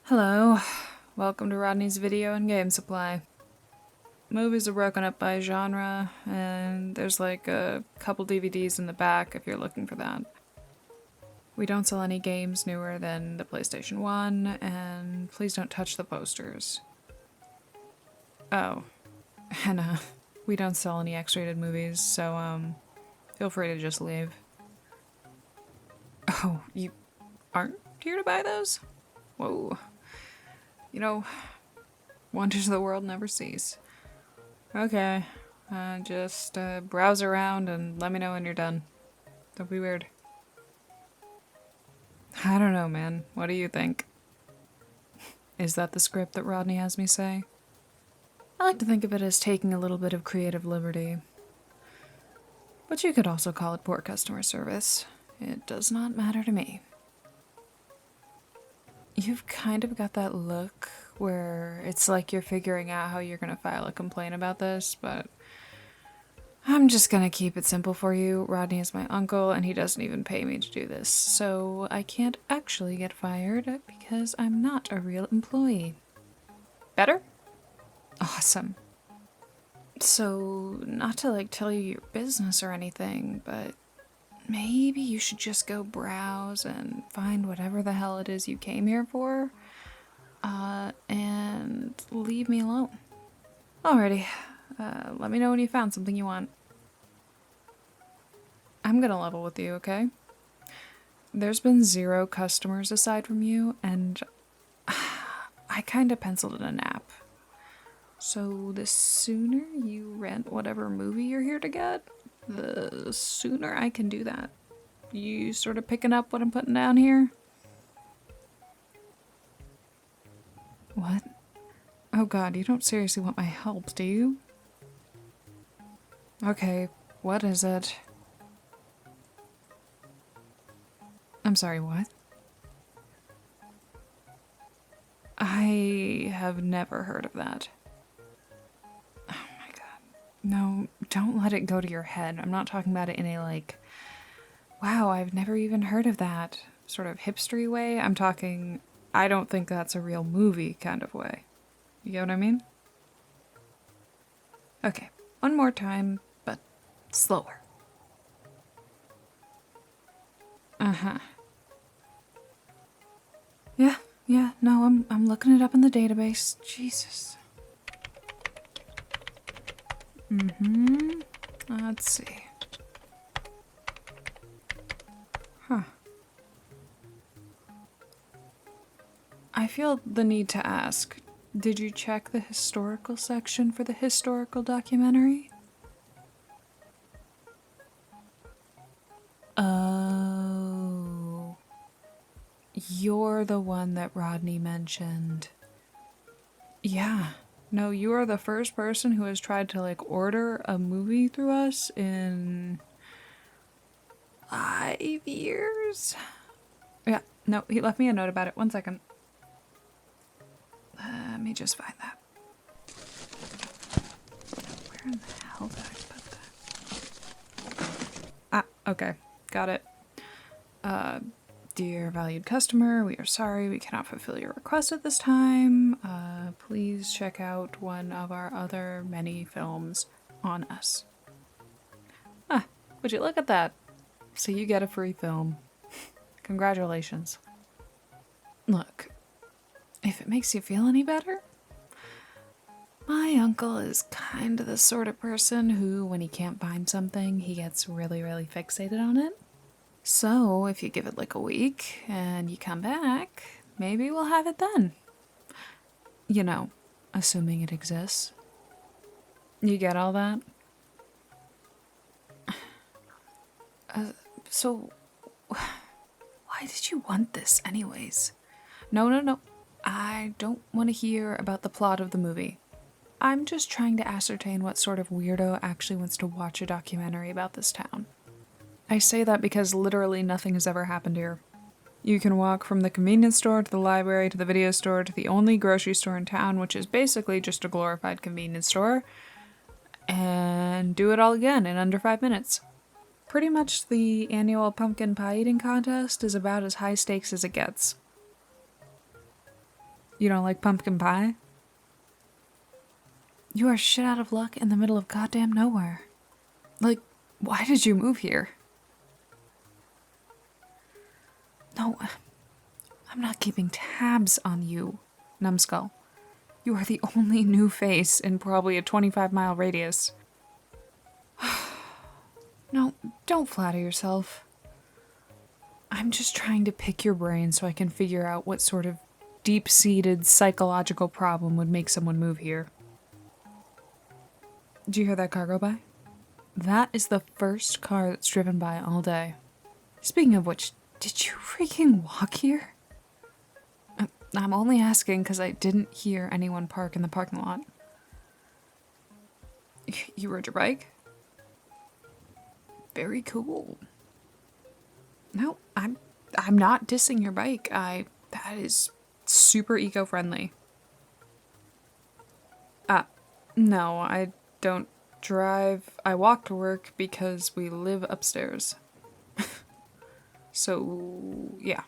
Hello, welcome to Rodney's Video and Game Supply. Movies are broken up by genre, and there's like a couple DVDs in the back if you're looking for that. We don't sell any games newer than the PlayStation 1, and please don't touch the posters. Oh, and we don't sell any X-rated movies, so feel free to just leave. Oh, you aren't here to buy those? Whoa. You know, wonders of the world never cease. Okay, just browse around and let me know when you're done. Don't be weird. I don't know, man. What do you think? Is that the script that Rodney has me say? I like to think of it as taking a little bit of creative liberty. But you could also call it poor customer service. It does not matter to me. You've kind of got that look where it's like you're figuring out how you're going to file a complaint about this, but I'm just going to keep it simple for you. Rodney is my uncle, and he doesn't even pay me to do this, so I can't actually get fired because I'm not a real employee. Better? Awesome. So, not to tell you your business or anything, but maybe you should just go browse and find whatever the hell it is you came here for, and leave me alone. Alrighty, let me know when you found something you want. I'm gonna level with you, okay? There's been 0 customers aside from you, and I kinda penciled in a nap. So the sooner you rent whatever movie you're here to get, the sooner I can do that. You sort of picking up what I'm putting down here? What? Oh god, you don't seriously want my help, do you? Okay, what is it? I'm sorry, what? I have never heard of that. Oh my god. No, don't let it go to your head. I'm not talking about it in a wow, I've never even heard of that sort of hipstery way. I'm talking, I don't think that's a real movie kind of way. You get what I mean? Okay, one more time, but slower. Uh-huh. Yeah, no, I'm looking it up in the database. Jesus. Let's see. Huh. I feel the need to ask, did you check the historical section for the historical documentary? Oh. You're the one that Rodney mentioned. Yeah. No, you are the first person who has tried to order a movie through us in 5 years? Yeah, no, he left me a note about it. 1 second. Let me just find that. Where in the hell did I put that? Ah, okay. Got it. Dear valued customer, we are sorry we cannot fulfill your request at this time. Please check out one of our other many films on us. Ah, would you look at that? So you get a free film. Congratulations. Look, if it makes you feel any better, my uncle is kind of the sort of person who, when he can't find something, he gets really, really fixated on it. So, if you give it a week and you come back, maybe we'll have it then. You know, assuming it exists. You get all that? So, why did you want this anyways? No. I don't want to hear about the plot of the movie. I'm just trying to ascertain what sort of weirdo actually wants to watch a documentary about this town. I say that because literally nothing has ever happened here. You can walk from the convenience store to the library to the video store to the only grocery store in town, which is basically just a glorified convenience store, and do it all again in under 5 minutes. Pretty much the annual pumpkin pie eating contest is about as high stakes as it gets. You don't like pumpkin pie? You are shit out of luck in the middle of goddamn nowhere. Like, why did you move here? No, I'm not keeping tabs on you, Numbskull. You are the only new face in probably a 25-mile radius. No, don't flatter yourself. I'm just trying to pick your brain so I can figure out what sort of deep-seated psychological problem would make someone move here. Did you hear that car go by? That is the first car that's driven by all day. Speaking of which, did you freaking walk here? I'm only asking because I didn't hear anyone park in the parking lot. You rode your bike? Very cool. No, I'm not dissing your bike. That is super eco-friendly. No, I don't drive. I walk to work because we live upstairs. So, yeah.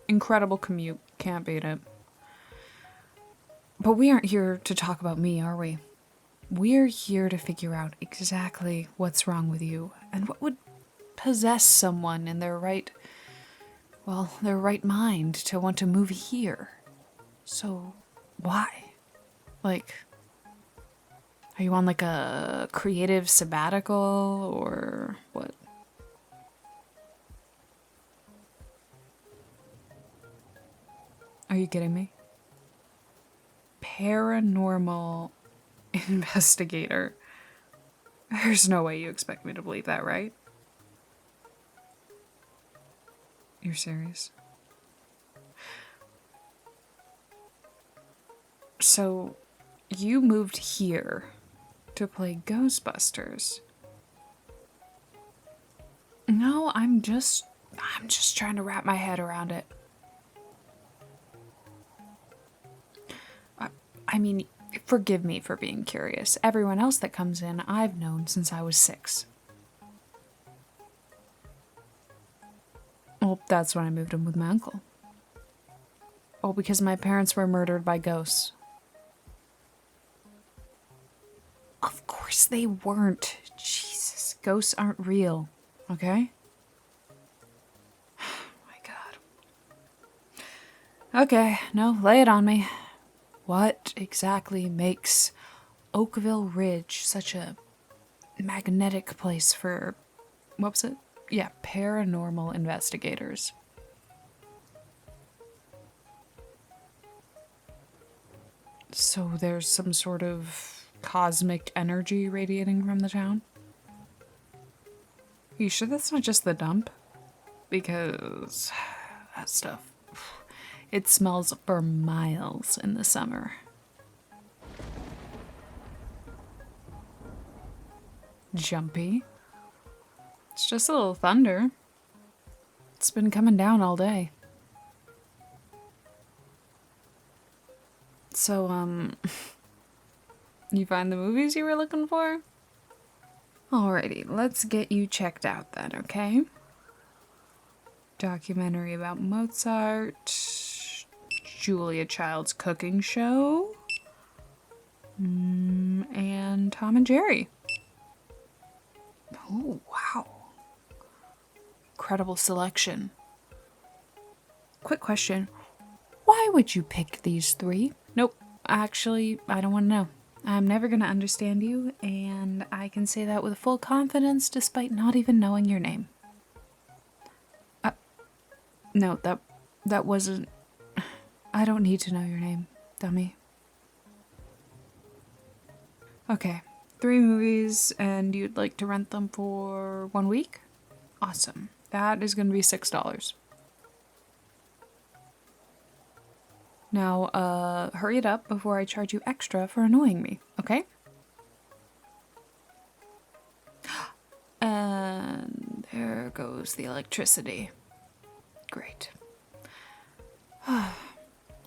Incredible commute. Can't beat it. But we aren't here to talk about me, are we? We're here to figure out exactly what's wrong with you and what would possess someone in their right mind to want to move here. So, why? Like, are you on like a creative sabbatical or what? Are you kidding me? Paranormal investigator. There's no way you expect me to believe that, right? You're serious? So, you moved here to play Ghostbusters. No, I'm just trying to wrap my head around it. I mean, forgive me for being curious. Everyone else that comes in, I've known since I was 6. Well, that's when I moved in with my uncle. Oh, because my parents were murdered by ghosts. Of course they weren't. Jesus, ghosts aren't real, okay? Oh my god. Okay, no, lay it on me. What exactly makes Oakville Ridge such a magnetic place for, what was it? Yeah, paranormal investigators. So there's some sort of cosmic energy radiating from the town? You sure that's not just the dump? Because that stuff, it smells for miles in the summer. Jumpy. It's just a little thunder. It's been coming down all day. So, you find the movies you were looking for? Alrighty, let's get you checked out then, okay? Documentary about Mozart, Julia Child's cooking show, and Tom and Jerry. Oh, wow. Incredible selection. Quick question. Why would you pick these 3? Nope. Actually, I don't want to know. I'm never going to understand you, and I can say that with full confidence despite not even knowing your name. No, that wasn't... I don't need to know your name, dummy. Okay, 3 movies, and you'd like to rent them for 1 week? Awesome. That is going to be $6. Now, hurry it up before I charge you extra for annoying me, okay? And there goes the electricity. Great.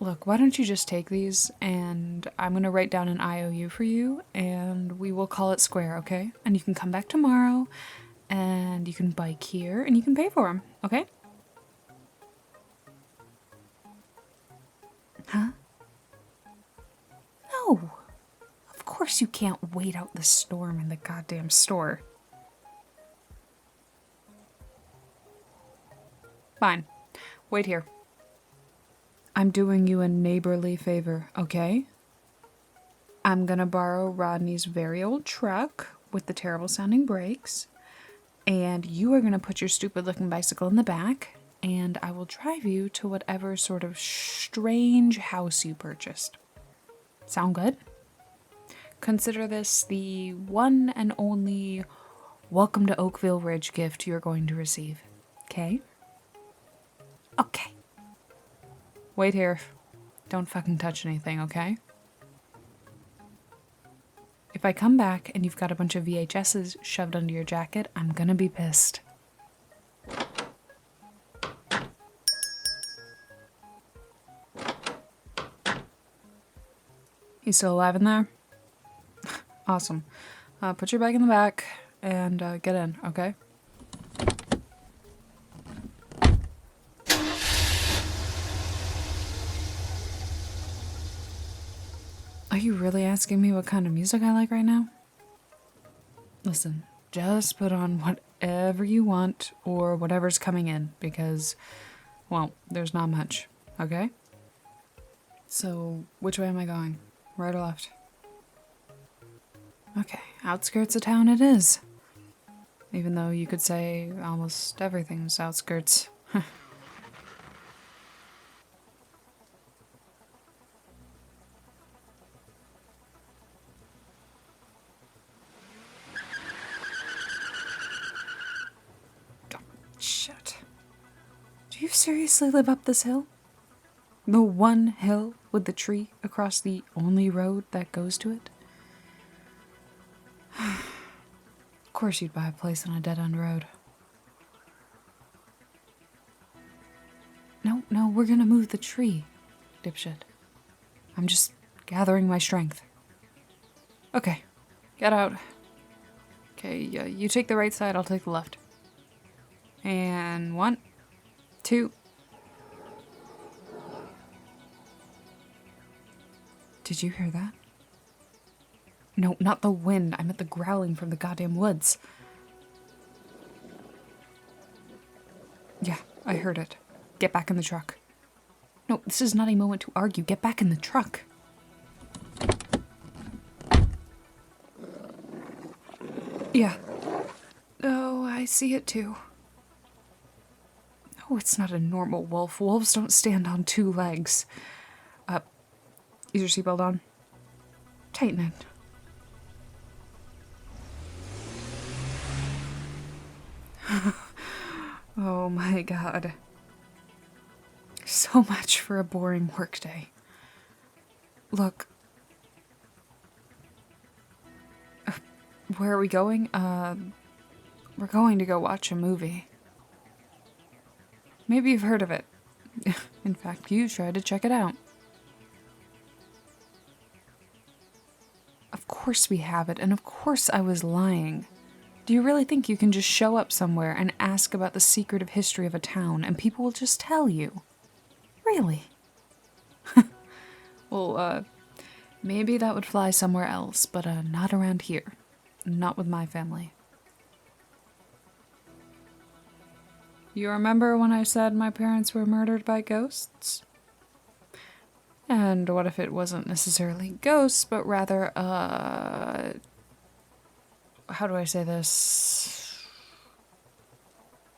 Look, why don't you just take these, and I'm going to write down an IOU for you, and we will call it square, okay? And you can come back tomorrow, and you can bike here, and you can pay for them, okay? Huh? No! Of course you can't wait out the storm in the goddamn store. Fine. Wait here. I'm doing you a neighborly favor, okay? I'm gonna borrow Rodney's very old truck with the terrible sounding brakes, and you are gonna put your stupid looking bicycle in the back, and I will drive you to whatever sort of strange house you purchased. Sound good? Consider this the one and only welcome to Oakville Ridge gift you're going to receive, okay? Okay. Wait here. Don't fucking touch anything, okay? If I come back and you've got a bunch of VHSs shoved under your jacket, I'm gonna be pissed. You still alive in there? Awesome. Put your bag in the back and get in, okay? Are you really asking me what kind of music I like right now? Listen, just put on whatever you want or whatever's coming in because, well, there's not much, okay? So, which way am I going? Right or left? Okay, outskirts of town it is. Even though you could say almost everything's outskirts. Shit. Do you seriously live up this hill? The one hill with the tree across the only road that goes to it? Of course you'd buy a place on a dead-end road. No, we're gonna move the tree, dipshit. I'm just gathering my strength. Okay, get out. Okay, you take the right side, I'll take the left. And 1, 2. Did you hear that? No, not the wind. I meant the growling from the goddamn woods. Yeah, I heard it. Get back in the truck. No, this is not a moment to argue. Get back in the truck. Yeah. Oh, I see it too. No, it's not a normal wolf. Wolves don't stand on 2 legs. Is your seatbelt on? Tighten it. Oh my god. So much for a boring workday. Look. Where are we going? We're going to go watch a movie. Maybe you've heard of it. In fact, you tried to check it out. Of course we have it, and of course I was lying. Do you really think you can just show up somewhere and ask about the secretive history of a town and people will just tell you? Really? Well, maybe that would fly somewhere else, but not around here. Not with my family. You remember when I said my parents were murdered by ghosts? And what if it wasn't necessarily ghosts, but rather, how do I say this?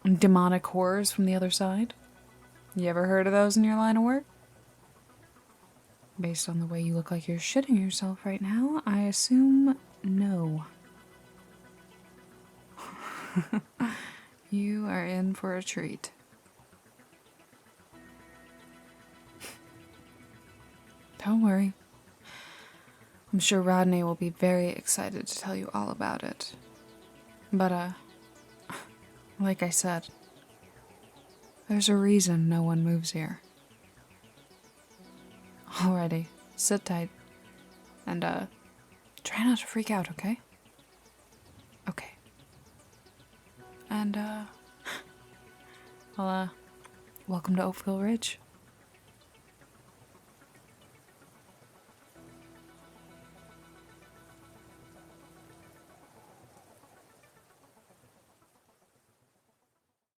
Demonic horrors from the other side? You ever heard of those in your line of work? Based on the way you look like you're shitting yourself right now, I assume no. You are in for a treat. Don't worry. I'm sure Rodney will be very excited to tell you all about it. But, like I said, there's a reason no one moves here. Alrighty, sit tight. And, try not to freak out, okay? Okay. And, well, welcome to Oakville Ridge.